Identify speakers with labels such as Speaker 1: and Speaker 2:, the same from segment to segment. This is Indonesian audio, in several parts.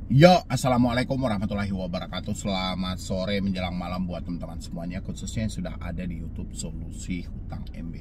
Speaker 1: Yo, assalamualaikum warahmatullahi wabarakatuh. Selamat sore menjelang malam buat teman-teman semuanya, khususnya yang sudah ada di YouTube Solusi Hutang MB.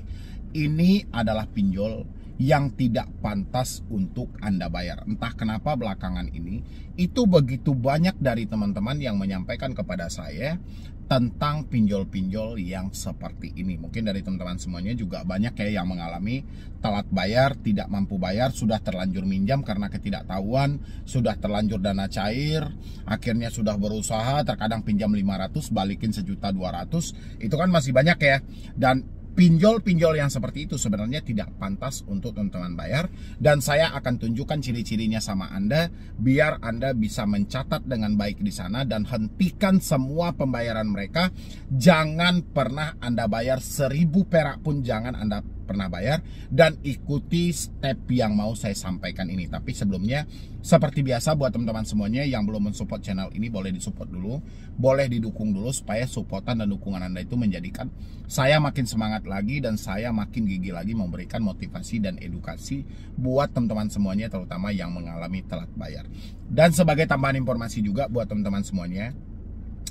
Speaker 1: Ini adalah pinjol yang tidak pantas untuk Anda bayar. Entah kenapa belakangan ini itu begitu banyak dari teman-teman yang menyampaikan kepada saya tentang pinjol-pinjol yang seperti ini. Mungkin dari teman-teman semuanya juga banyak ya yang mengalami telat bayar, tidak mampu bayar, sudah terlanjur minjam karena ketidaktahuan, sudah terlanjur dana cair, akhirnya sudah berusaha, terkadang pinjam 500, balikin 1.200.000, itu kan masih banyak ya. Dan pinjol-pinjol yang seperti itu sebenarnya tidak pantas untuk teman-teman bayar. Dan saya akan tunjukkan ciri-cirinya sama Anda, biar Anda bisa mencatat dengan baik di sana dan hentikan semua pembayaran mereka. Jangan pernah Anda bayar 1.000 perak pun, jangan Anda pernah bayar, dan ikuti step yang mau saya sampaikan ini. Tapi sebelumnya, seperti biasa buat teman-teman semuanya yang belum mensupport channel ini, boleh disupport dulu, boleh didukung dulu, supaya supportan dan dukungan Anda itu menjadikan saya makin semangat lagi dan saya makin gigih lagi memberikan motivasi dan edukasi buat teman-teman semuanya, terutama yang mengalami telat bayar. Dan sebagai tambahan informasi juga buat teman-teman semuanya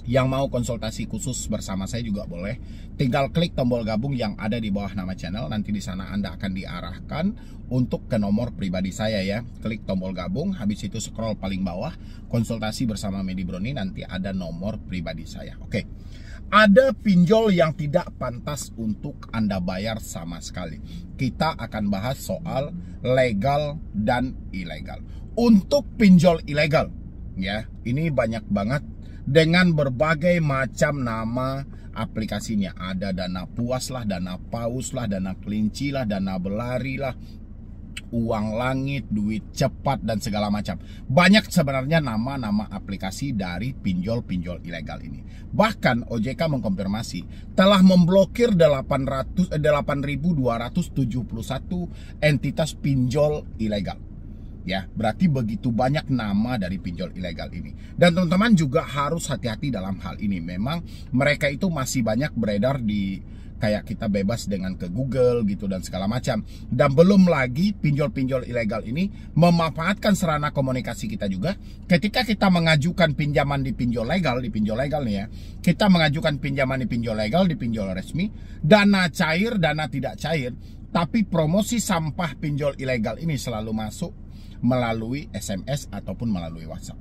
Speaker 1: yang mau konsultasi khusus bersama saya juga boleh. Tinggal klik tombol gabung yang ada di bawah nama channel. Nanti di sana Anda akan diarahkan untuk ke nomor pribadi saya ya. Klik tombol gabung, habis itu scroll paling bawah, konsultasi bersama Medi Broni, nanti ada nomor pribadi saya. Oke. Ada pinjol yang tidak pantas untuk Anda bayar sama sekali. Kita akan bahas soal legal dan ilegal. Untuk pinjol ilegal ya, ini banyak banget dengan berbagai macam nama aplikasinya. Ada dana puas lah, dana paus lah, dana kelinci lah, dana belari lah, uang langit, duit cepat, dan segala macam. Banyak sebenarnya nama-nama aplikasi dari pinjol-pinjol ilegal ini. Bahkan OJK mengkonfirmasi telah memblokir 8.271 entitas pinjol ilegal. Ya, berarti begitu banyak nama dari pinjol ilegal ini. Dan teman-teman juga harus hati-hati dalam hal ini. Memang mereka itu masih banyak beredar di, kayak kita bebas dengan ke Google gitu dan segala macam. Dan belum lagi pinjol-pinjol ilegal ini memanfaatkan sarana komunikasi kita juga. Ketika kita mengajukan pinjaman di pinjol legal nih ya, kita mengajukan pinjaman di pinjol legal, di pinjol resmi, dana cair, dana tidak cair, tapi promosi sampah pinjol ilegal ini selalu masuk melalui SMS ataupun melalui WhatsApp.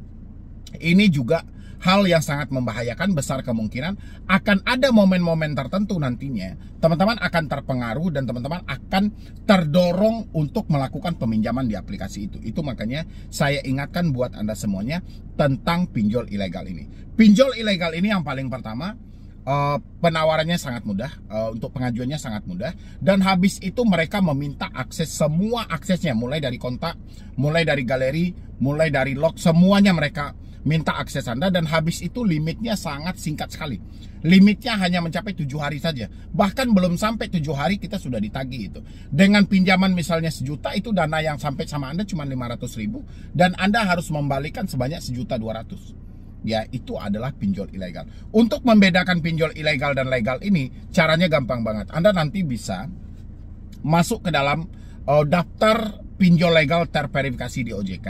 Speaker 1: Ini juga hal yang sangat membahayakan. Besar kemungkinan akan ada momen-momen tertentu nantinya teman-teman akan terpengaruh dan teman-teman akan terdorong untuk melakukan peminjaman di aplikasi itu. Itu makanya saya ingatkan buat Anda semuanya tentang pinjol ilegal ini. Pinjol ilegal ini yang paling pertama, penawarannya sangat mudah, untuk pengajuannya sangat mudah, dan habis itu mereka meminta akses, semua aksesnya, mulai dari kontak, mulai dari galeri, mulai dari log, semuanya mereka minta akses Anda. Dan habis itu limitnya sangat singkat sekali. Limitnya hanya mencapai 7 hari saja. Bahkan belum sampai 7 hari kita sudah ditagih itu. Dengan pinjaman misalnya 1 juta, itu dana yang sampai sama Anda cuma 500.000 dan Anda harus membalikan sebanyak 1.200.000. Ya, itu adalah pinjol ilegal. Untuk membedakan pinjol ilegal dan legal ini, caranya gampang banget. Anda nanti bisa masuk ke dalam daftar pinjol legal terverifikasi di OJK.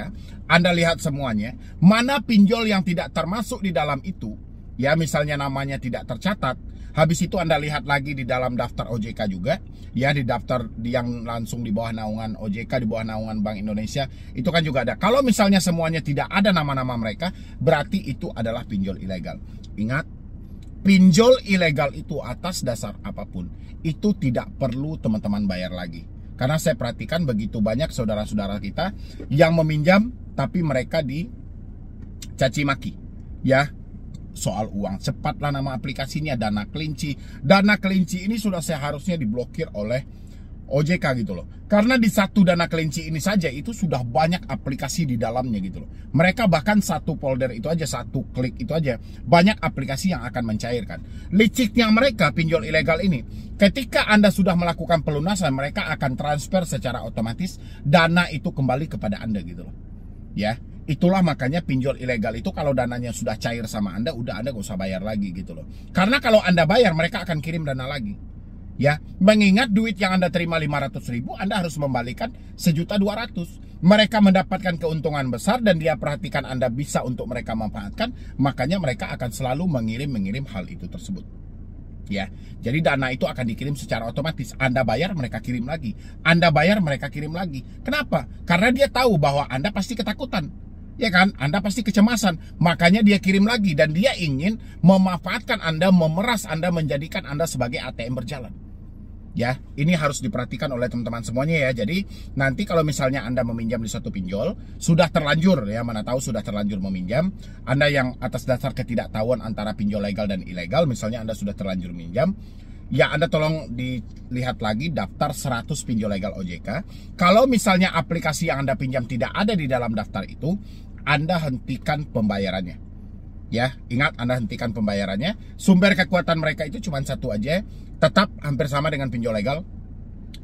Speaker 1: Anda lihat semuanya, mana pinjol yang tidak termasuk di dalam itu, ya misalnya namanya tidak tercatat. Habis itu Anda lihat lagi di dalam daftar OJK juga, ya di daftar yang langsung di bawah naungan OJK, di bawah naungan Bank Indonesia, itu kan juga ada. Kalau misalnya semuanya tidak ada nama-nama mereka, berarti itu adalah pinjol ilegal. Ingat, pinjol ilegal itu atas dasar apapun, itu tidak perlu teman-teman bayar lagi. Karena saya perhatikan begitu banyak saudara-saudara kita yang meminjam, tapi mereka dicaci maki, ya. Soal uang cepat lah nama aplikasinya, dana kelinci. Dana kelinci ini sudah seharusnya diblokir oleh OJK gitu loh. Karena di satu dana kelinci ini saja itu sudah banyak aplikasi di dalamnya gitu loh. Mereka bahkan satu folder itu aja, satu klik itu aja, banyak aplikasi yang akan mencairkan. Liciknya mereka pinjol ilegal ini, ketika Anda sudah melakukan pelunasan, mereka akan transfer secara otomatis dana itu kembali kepada Anda gitu loh. Ya. Itulah makanya pinjol ilegal itu kalau dananya sudah cair sama Anda, udah Anda gak usah bayar lagi gitu loh. Karena kalau Anda bayar, mereka akan kirim dana lagi. Ya, mengingat duit yang Anda terima 500.000, Anda harus membalikan 1.200.000. Mereka mendapatkan keuntungan besar dan dia perhatikan Anda bisa untuk mereka manfaatkan, makanya mereka akan selalu mengirim hal itu tersebut. Ya, jadi dana itu akan dikirim secara otomatis. Anda bayar, mereka kirim lagi. Anda bayar, mereka kirim lagi. Kenapa? Karena dia tahu bahwa Anda pasti ketakutan. Ya kan? Anda pasti kecemasan. Makanya dia kirim lagi dan dia ingin memanfaatkan Anda, memeras Anda, menjadikan Anda sebagai ATM berjalan. Ya, ini harus diperhatikan oleh teman-teman semuanya ya. Jadi nanti kalau misalnya Anda meminjam di suatu pinjol, sudah terlanjur ya, mana tahu sudah terlanjur meminjam, Anda yang atas dasar ketidaktahuan antara pinjol legal dan ilegal, misalnya Anda sudah terlanjur minjam, ya Anda tolong dilihat lagi daftar 100 pinjol legal OJK. Kalau misalnya aplikasi yang Anda pinjam tidak ada di dalam daftar itu, Anda hentikan pembayarannya. Ya, ingat, Anda hentikan pembayarannya. Sumber kekuatan mereka itu cuma satu aja, tetap hampir sama dengan pinjol legal.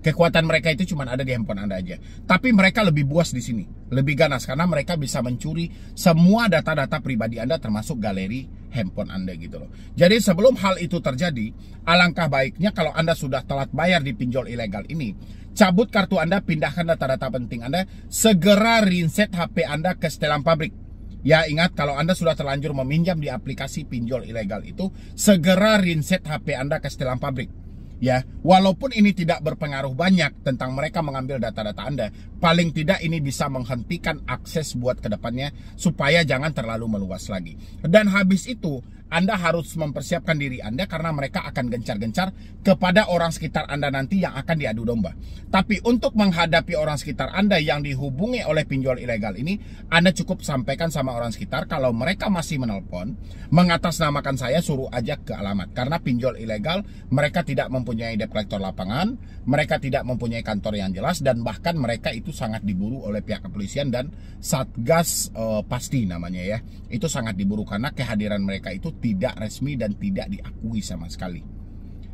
Speaker 1: Kekuatan mereka itu cuma ada di handphone Anda aja. Tapi mereka lebih buas di sini, lebih ganas karena mereka bisa mencuri semua data-data pribadi Anda termasuk galeri handphone Anda gitu loh. Jadi sebelum hal itu terjadi, alangkah baiknya kalau Anda sudah telat bayar di pinjol ilegal ini, cabut kartu Anda, pindahkan data-data penting Anda, segera reset HP Anda ke setelan pabrik. Ya, ingat, kalau Anda sudah terlanjur meminjam di aplikasi pinjol ilegal itu, segera reset HP Anda ke setelan pabrik. Ya, walaupun ini tidak berpengaruh banyak tentang mereka mengambil data-data Anda, paling tidak ini bisa menghentikan akses buat kedepannya supaya jangan terlalu meluas lagi. Dan habis itu, Anda harus mempersiapkan diri Anda karena mereka akan gencar-gencar kepada orang sekitar Anda nanti yang akan diadu domba. Tapi untuk menghadapi orang sekitar Anda yang dihubungi oleh pinjol ilegal ini, Anda cukup sampaikan sama orang sekitar kalau mereka masih menelpon, mengatasnamakan saya, suruh aja ke alamat. Karena pinjol ilegal, mereka tidak mempunyai debt collector lapangan, mereka tidak mempunyai kantor yang jelas, dan bahkan mereka itu sangat diburu oleh pihak kepolisian dan Satgas pasti namanya ya. Itu sangat diburu karena kehadiran mereka itu tidak resmi dan tidak diakui sama sekali.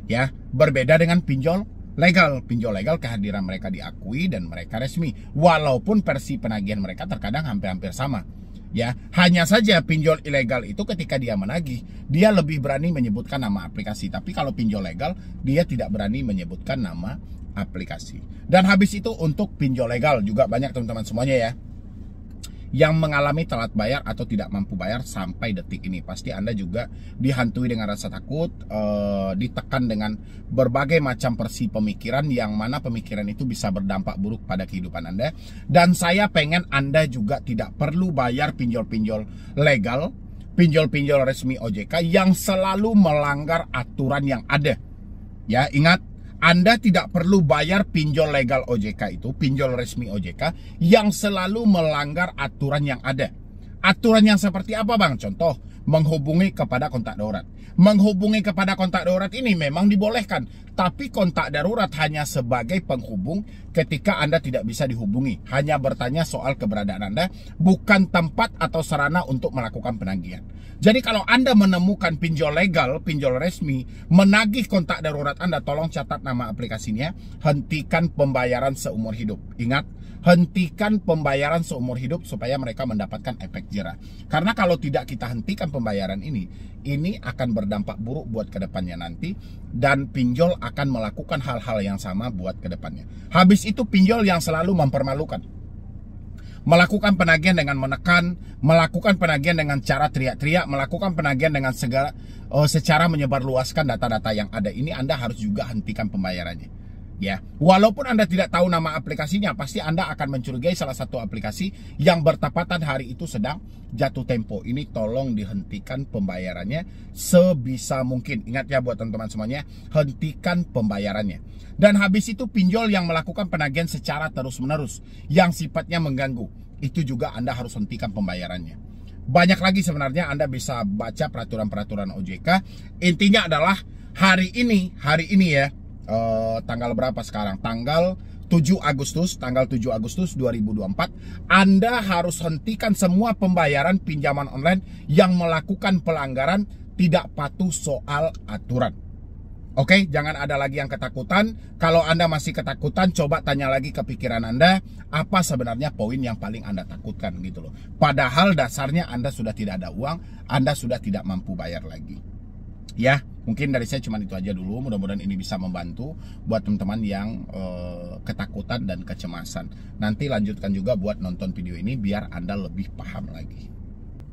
Speaker 1: Ya, berbeda dengan pinjol legal. Pinjol legal kehadiran mereka diakui dan mereka resmi. Walaupun versi penagihan mereka terkadang hampir-hampir sama. Ya, hanya saja pinjol ilegal itu ketika dia menagih, dia lebih berani menyebutkan nama aplikasi. Tapi kalau pinjol legal, dia tidak berani menyebutkan nama aplikasi. Dan habis itu untuk pinjol legal juga banyak teman-teman semuanya ya yang mengalami telat bayar atau tidak mampu bayar sampai detik ini. Pasti Anda juga dihantui dengan rasa takut, ditekan dengan berbagai macam versi pemikiran, yang mana pemikiran itu bisa berdampak buruk pada kehidupan Anda. Dan saya pengen Anda juga tidak perlu bayar pinjol-pinjol legal, pinjol-pinjol resmi OJK yang selalu melanggar aturan yang ada. Ya, ingat, Anda tidak perlu bayar pinjol legal OJK itu, pinjol resmi OJK yang selalu melanggar aturan yang ada. Aturan yang seperti apa, Bang? Contoh, menghubungi kepada kontak darurat. Menghubungi kepada kontak darurat ini memang dibolehkan, tapi kontak darurat hanya sebagai penghubung ketika Anda tidak bisa dihubungi. Hanya bertanya soal keberadaan Anda, bukan tempat atau sarana untuk melakukan penagihan. Jadi kalau Anda menemukan pinjol legal, pinjol resmi, menagih kontak darurat Anda, tolong catat nama aplikasinya, hentikan pembayaran seumur hidup. Ingat, hentikan pembayaran seumur hidup supaya mereka mendapatkan efek jerah. Karena kalau tidak kita hentikan pembayaran ini akan berdampak buruk buat kedepannya nanti, dan pinjol akan melakukan hal-hal yang sama buat kedepannya. Habis itu pinjol yang selalu mempermalukan. Melakukan penagihan dengan menekan, melakukan penagihan dengan cara teriak-teriak, melakukan penagihan dengan secara menyebarluaskan data-data yang ada. Ini Anda harus juga hentikan pembayarannya. Ya, walaupun Anda tidak tahu nama aplikasinya, pasti Anda akan mencurigai salah satu aplikasi yang bertepatan hari itu sedang jatuh tempo. Ini tolong dihentikan pembayarannya sebisa mungkin. Ingat ya buat teman-teman semuanya, hentikan pembayarannya. Dan habis itu pinjol yang melakukan penagihan secara terus-menerus yang sifatnya mengganggu, itu juga Anda harus hentikan pembayarannya. Banyak lagi sebenarnya, Anda bisa baca peraturan-peraturan OJK. Intinya adalah hari ini ya, tanggal berapa sekarang? Tanggal 7 Agustus 2024, Anda harus hentikan semua pembayaran pinjaman online yang melakukan pelanggaran tidak patuh soal aturan. Oke, jangan ada lagi yang ketakutan. Kalau Anda masih ketakutan, coba tanya lagi ke pikiran Anda, apa sebenarnya poin yang paling Anda takutkan gitu loh. Padahal dasarnya Anda sudah tidak ada uang, Anda sudah tidak mampu bayar lagi. Ya, mungkin dari saya cuma itu aja dulu. Mudah-mudahan ini bisa membantu buat teman-teman yang ketakutan dan kecemasan. Nanti lanjutkan juga buat nonton video ini biar Anda lebih paham lagi.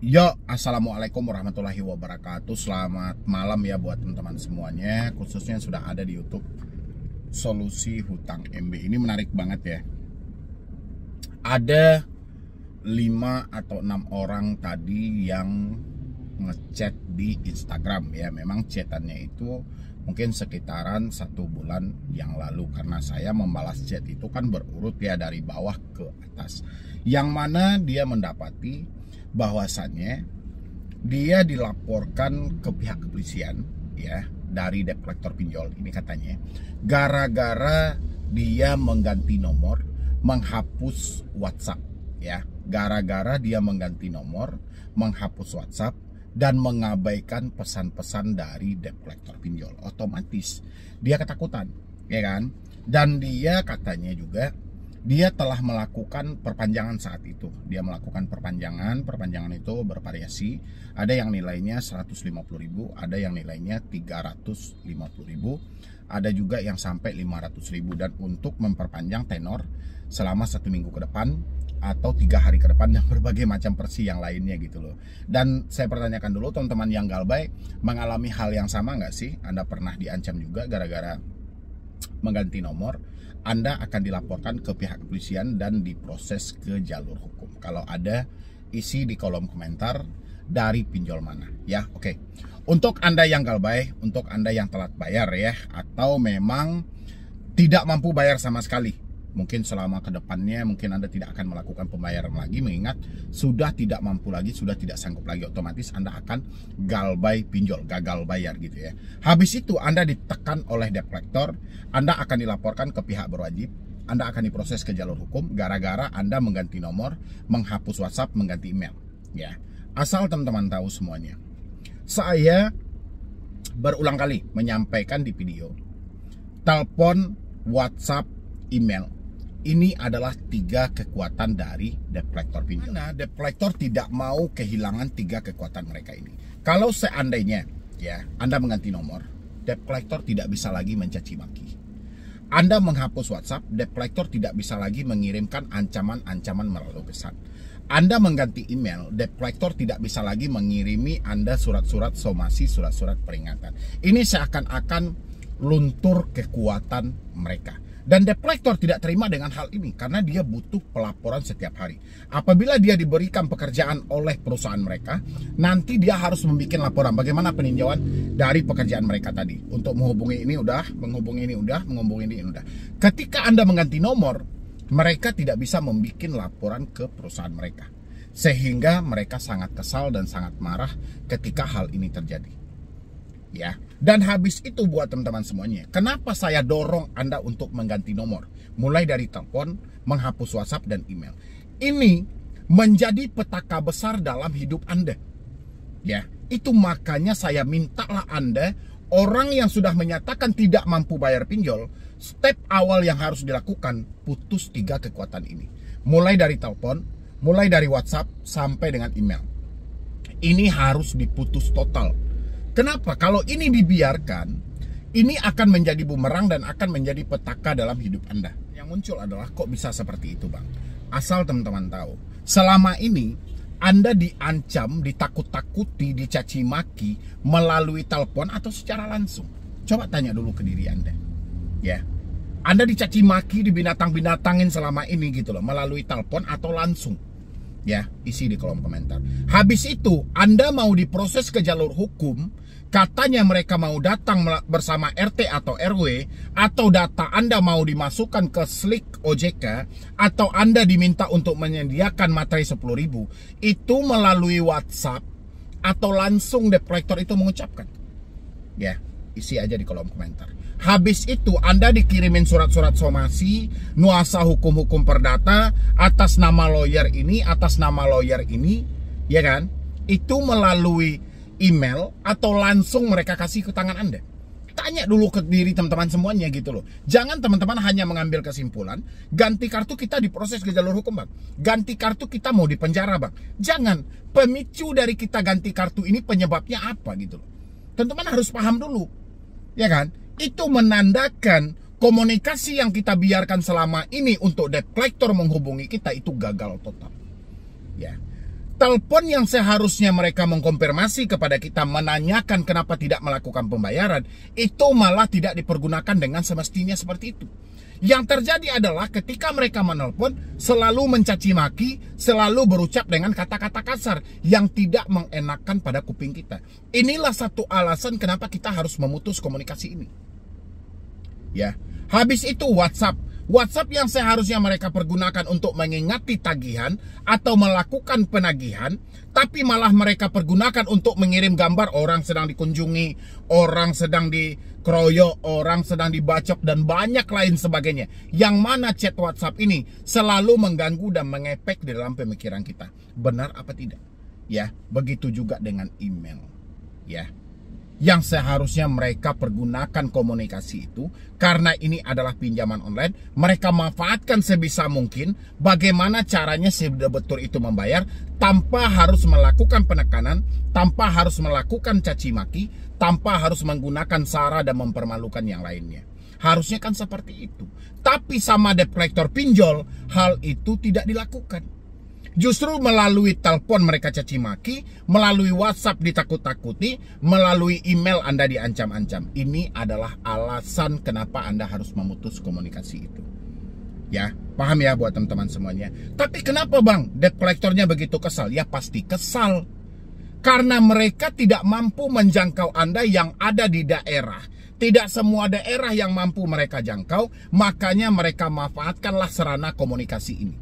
Speaker 1: Yo, assalamualaikum warahmatullahi wabarakatuh. Selamat malam ya buat teman-teman semuanya, khususnya yang sudah ada di YouTube Solusi Hutang MB. Ini menarik banget ya. Ada 5 atau 6 orang tadi yang ngechat di Instagram ya. Memang chatannya itu mungkin sekitaran 1 bulan yang lalu, karena saya membalas chat itu kan berurut ya dari bawah ke atas, yang mana dia mendapati bahwasannya dia dilaporkan ke pihak kepolisian ya dari debt collector pinjol ini, katanya gara-gara dia mengganti nomor, menghapus WhatsApp ya, gara-gara dia mengganti nomor, menghapus WhatsApp dan mengabaikan pesan-pesan dari debt collector pinjol. Otomatis dia ketakutan ya kan, dan dia katanya juga dia telah melakukan perpanjangan saat itu. Dia melakukan perpanjangan itu bervariasi. Ada yang nilainya 150.000, ada yang nilainya 350.000, ada juga yang sampai 500.000. Dan untuk memperpanjang tenor selama 1 minggu ke depan atau 3 hari ke depan, dan berbagai macam versi yang lainnya gitu loh. Dan saya pertanyakan dulu, teman-teman yang galbay mengalami hal yang sama nggak sih? Anda pernah diancam juga gara-gara mengganti nomor? Anda akan dilaporkan ke pihak kepolisian dan diproses ke jalur hukum. Kalau ada, isi di kolom komentar dari pinjol mana ya. Oke. Untuk Anda yang galbay, untuk Anda yang telat bayar ya, atau memang tidak mampu bayar sama sekali, mungkin selama kedepannya mungkin Anda tidak akan melakukan pembayaran lagi, mengingat sudah tidak mampu lagi, sudah tidak sanggup lagi, otomatis Anda akan galbay pinjol, gagal bayar gitu ya. Habis itu Anda ditekan oleh debt collector, Anda akan dilaporkan ke pihak berwajib, Anda akan diproses ke jalur hukum gara-gara Anda mengganti nomor, menghapus WhatsApp, mengganti email ya. Asal teman-teman tahu semuanya, saya berulang kali menyampaikan di video, telepon, WhatsApp, email, ini adalah 3 kekuatan dari debt collector pinjol. Nah, debt collector tidak mau kehilangan 3 kekuatan mereka ini. Kalau seandainya ya Anda mengganti nomor, debt collector tidak bisa lagi mencaci maki. Anda menghapus WhatsApp, debt collector tidak bisa lagi mengirimkan ancaman-ancaman melalui pesan. Anda mengganti email, debt collector tidak bisa lagi mengirimi Anda surat-surat somasi, surat-surat peringatan. Ini seakan-akan luntur kekuatan mereka. Dan debt collector tidak terima dengan hal ini karena dia butuh pelaporan setiap hari. Apabila dia diberikan pekerjaan oleh perusahaan mereka, nanti dia harus membuat laporan bagaimana peninjauan dari pekerjaan mereka tadi. Untuk menghubungi ini udah, menghubungi ini udah, menghubungi ini udah. Ketika Anda mengganti nomor, mereka tidak bisa membuat laporan ke perusahaan mereka. Sehingga mereka sangat kesal dan sangat marah ketika hal ini terjadi. Ya, dan habis itu buat teman-teman semuanya, kenapa saya dorong Anda untuk mengganti nomor, mulai dari telepon, menghapus WhatsApp dan email. Ini menjadi petaka besar dalam hidup Anda. Ya, itu makanya saya mintalah Anda, orang yang sudah menyatakan tidak mampu bayar pinjol, step awal yang harus dilakukan, putus 3 kekuatan ini. Mulai dari telepon, mulai dari WhatsApp sampai dengan email. Ini harus diputus total. Kenapa? Kalau ini dibiarkan, ini akan menjadi bumerang dan akan menjadi petaka dalam hidup Anda. Yang muncul adalah, kok bisa seperti itu Bang? Asal teman-teman tahu, selama ini Anda diancam, ditakut-takuti, dicaci maki melalui telepon atau secara langsung. Coba tanya dulu ke diri Anda. Ya, Anda dicaci maki, dibinatang-binatangin selama ini gitu loh, melalui telepon atau langsung. Ya, isi di kolom komentar. Habis itu Anda mau diproses ke jalur hukum, katanya mereka mau datang bersama RT atau RW, atau data Anda mau dimasukkan ke Slick OJK, atau Anda diminta untuk menyediakan materi 10.000, itu melalui WhatsApp atau langsung debt collector itu mengucapkan. Ya, isi aja di kolom komentar. Habis itu Anda dikirimin surat-surat somasi, nuasa hukum-hukum perdata atas nama lawyer ini, atas nama lawyer ini, ya kan? Itu melalui email atau langsung mereka kasih ke tangan Anda. Tanya dulu ke diri teman-teman semuanya gitu loh. Jangan teman-teman hanya mengambil kesimpulan, ganti kartu kita diproses ke jalur hukum Bang, ganti kartu kita mau dipenjara Bang. Jangan. Pemicu dari kita ganti kartu ini penyebabnya apa gitu loh. Teman-teman harus paham dulu, ya kan? Itu menandakan komunikasi yang kita biarkan selama ini untuk debt collector menghubungi kita itu gagal total. Ya. Telepon yang seharusnya mereka mengkonfirmasi kepada kita, menanyakan kenapa tidak melakukan pembayaran, itu malah tidak dipergunakan dengan semestinya seperti itu. Yang terjadi adalah ketika mereka menelpon, selalu mencaci maki, selalu berucap dengan kata-kata kasar yang tidak mengenakan pada kuping kita. Inilah satu alasan kenapa kita harus memutus komunikasi ini. Ya, habis itu WhatsApp yang seharusnya mereka pergunakan untuk mengingati tagihan atau melakukan penagihan, tapi malah mereka pergunakan untuk mengirim gambar orang sedang dikunjungi, orang sedang dikeroyok, orang sedang dibacok, dan banyak lain sebagainya. Yang mana chat WhatsApp ini selalu mengganggu dan mengepek di dalam pemikiran kita. Benar apa tidak? Ya, begitu juga dengan email. Ya. Yang seharusnya mereka pergunakan komunikasi itu, karena ini adalah pinjaman online, mereka manfaatkan sebisa mungkin bagaimana caranya betul itu membayar tanpa harus melakukan penekanan, tanpa harus melakukan caci maki, tanpa harus menggunakan sara dan mempermalukan yang lainnya. Harusnya kan seperti itu. Tapi sama debt collector pinjol, hal itu tidak dilakukan. Justru melalui telepon mereka caci maki, melalui WhatsApp ditakut-takuti, melalui email Anda diancam-ancam. Ini adalah alasan kenapa Anda harus memutus komunikasi itu. Ya, paham ya buat teman-teman semuanya. Tapi kenapa bang, debt collectornya begitu kesal? Ya pasti kesal. Karena mereka tidak mampu menjangkau Anda yang ada di daerah. Tidak semua daerah yang mampu mereka jangkau, makanya mereka manfaatkanlah sarana komunikasi ini.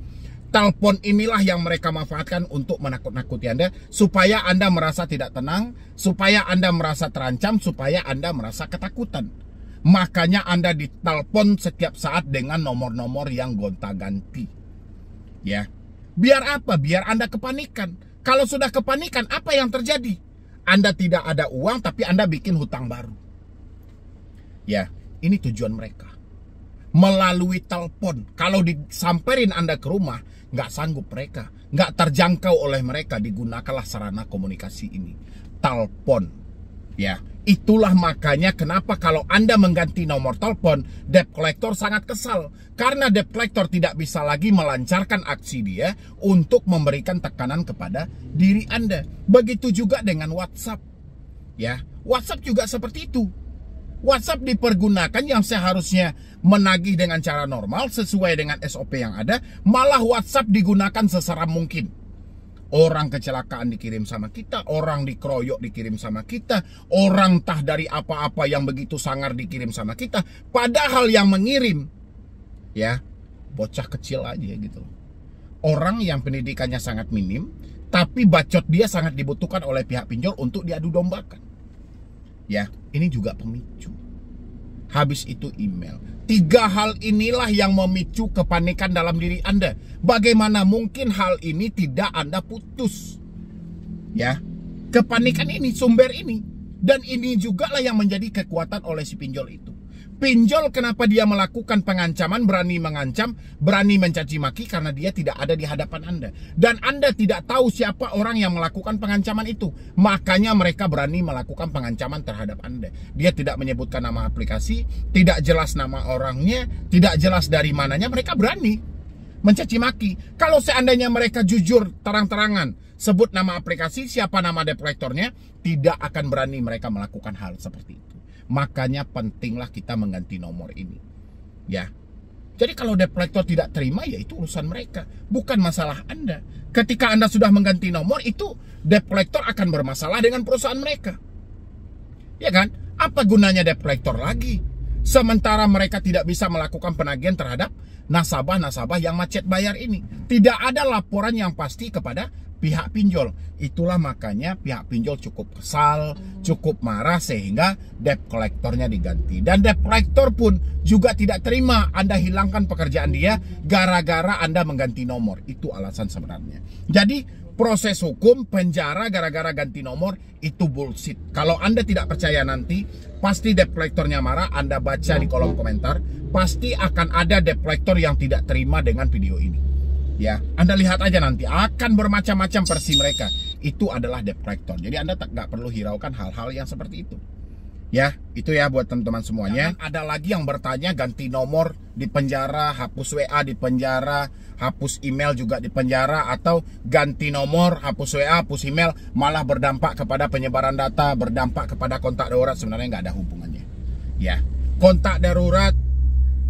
Speaker 1: Telepon inilah yang mereka manfaatkan untuk menakut-nakuti Anda, supaya Anda merasa tidak tenang, supaya Anda merasa terancam, supaya Anda merasa ketakutan. Makanya Anda ditelepon setiap saat dengan nomor-nomor yang gonta-ganti. Ya. Biar apa? Biar Anda kepanikan. Kalau sudah kepanikan, apa yang terjadi? Anda tidak ada uang, tapi Anda bikin hutang baru. Ya, ini tujuan mereka. Melalui telepon. Kalau disamperin Anda ke rumah, nggak sanggup mereka, nggak terjangkau oleh mereka, digunakanlah sarana komunikasi ini, telepon. Ya, itulah makanya kenapa kalau Anda mengganti nomor telepon, debt collector sangat kesal, karena debt collector tidak bisa lagi melancarkan aksi dia untuk memberikan tekanan kepada diri Anda. Begitu juga dengan WhatsApp. Ya, WhatsApp juga seperti itu. WhatsApp dipergunakan yang seharusnya menagih dengan cara normal sesuai dengan SOP yang ada, malah WhatsApp digunakan seseram mungkin. Orang kecelakaan dikirim sama kita, orang dikeroyok dikirim sama kita, orang entah dari apa-apa yang begitu sangar dikirim sama kita, padahal yang mengirim ya bocah kecil aja gitu. Orang yang pendidikannya sangat minim, tapi bacot dia sangat dibutuhkan oleh pihak pinjol untuk diadu dombakan. Ya, ini juga pemicu. Habis itu email. 3 hal inilah yang memicu kepanikan dalam diri Anda. Bagaimana mungkin hal ini tidak Anda putus? Ya, kepanikan ini, sumber ini. Dan ini juga lah yang menjadi kekuatan oleh si pinjol itu. Pinjol kenapa dia melakukan pengancaman, berani mengancam, berani mencaci maki, karena dia tidak ada di hadapan Anda. Dan Anda tidak tahu siapa orang yang melakukan pengancaman itu. Makanya mereka berani melakukan pengancaman terhadap Anda. Dia tidak menyebutkan nama aplikasi, tidak jelas nama orangnya, tidak jelas dari mananya, mereka berani mencaci maki. Kalau seandainya mereka jujur terang-terangan, sebut nama aplikasi, siapa nama debt collectornya, tidak akan berani mereka melakukan hal seperti itu. Makanya pentinglah kita mengganti nomor ini. Ya. Jadi kalau debt collector tidak terima, ya itu urusan mereka, bukan masalah Anda. Ketika Anda sudah mengganti nomor, itu debt collector akan bermasalah dengan perusahaan mereka. Ya kan? Apa gunanya debt collector lagi? Sementara mereka tidak bisa melakukan penagihan terhadap nasabah-nasabah yang macet bayar ini. Tidak ada laporan yang pasti kepada pihak pinjol. Itulah makanya pihak pinjol cukup kesal, cukup marah, sehingga debt collectornya diganti. Dan debt collector pun juga tidak terima Anda hilangkan pekerjaan dia gara-gara Anda mengganti nomor. Itu alasan sebenarnya. Jadi proses hukum penjara gara-gara ganti nomor itu bullshit. Kalau Anda tidak percaya nanti, pasti debt collectornya marah. Anda baca di kolom komentar, pasti akan ada debt collector yang tidak terima dengan video ini. Ya, Anda lihat aja nanti akan bermacam-macam versi mereka. itu adalah debt collector. Jadi Anda nggak perlu hiraukan hal-hal yang seperti itu. Ya, itu ya buat teman-teman semuanya. Jangan ada lagi yang bertanya ganti nomor di penjara, hapus WA di penjara, hapus email juga di penjara, atau ganti nomor, hapus WA, hapus email, malah berdampak kepada penyebaran data, berdampak kepada kontak darurat. Sebenarnya nggak ada hubungannya. Ya, kontak darurat,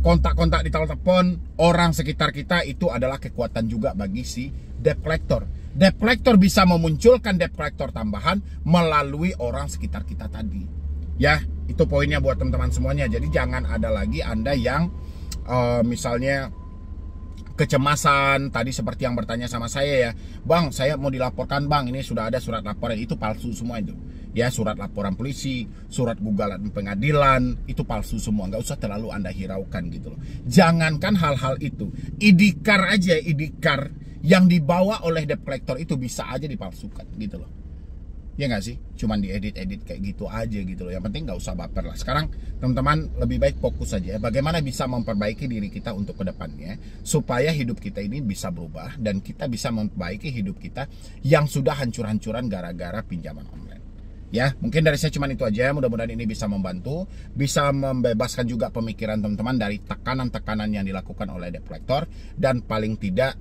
Speaker 1: kontak-kontak di telepon orang sekitar kita itu adalah kekuatan juga bagi si debt collector. Debt collector bisa memunculkan debt collector tambahan melalui orang sekitar kita tadi. Ya, itu poinnya buat teman-teman semuanya. Jadi jangan ada lagi Anda yang misalnya kecemasan tadi seperti yang bertanya sama saya ya, Bang, saya mau dilaporkan Bang, ini sudah ada surat laporan. Itu palsu semua itu. Ya, surat laporan polisi, surat gugatan pengadilan, itu palsu semua. Nggak usah terlalu Anda hiraukan gitu loh. Jangankan hal-hal itu, ID card aja, ID card yang dibawa oleh debt collector itu bisa aja dipalsukan gitu loh. Ya nggak sih? Cuman diedit-edit kayak gitu aja gitu loh. Yang penting nggak usah baper lah. Sekarang teman-teman lebih baik fokus saja ya. Bagaimana bisa memperbaiki diri kita untuk kedepannya, supaya hidup kita ini bisa berubah dan kita bisa memperbaiki hidup kita yang sudah hancur-hancuran gara-gara pinjaman online. Ya, mungkin dari saya cuman itu aja. Mudah-mudahan ini bisa membantu, bisa membebaskan juga pemikiran teman-teman dari tekanan-tekanan yang dilakukan oleh debt collector, dan paling tidak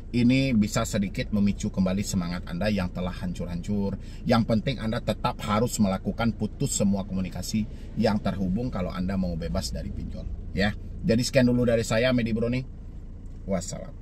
Speaker 1: ini bisa sedikit memicu kembali semangat Anda yang telah hancur-hancur. Yang penting Anda tetap harus melakukan putus semua komunikasi yang terhubung kalau Anda mau bebas dari pinjol. Ya, jadi sekian dulu dari saya, Medi Browning. Wassalam.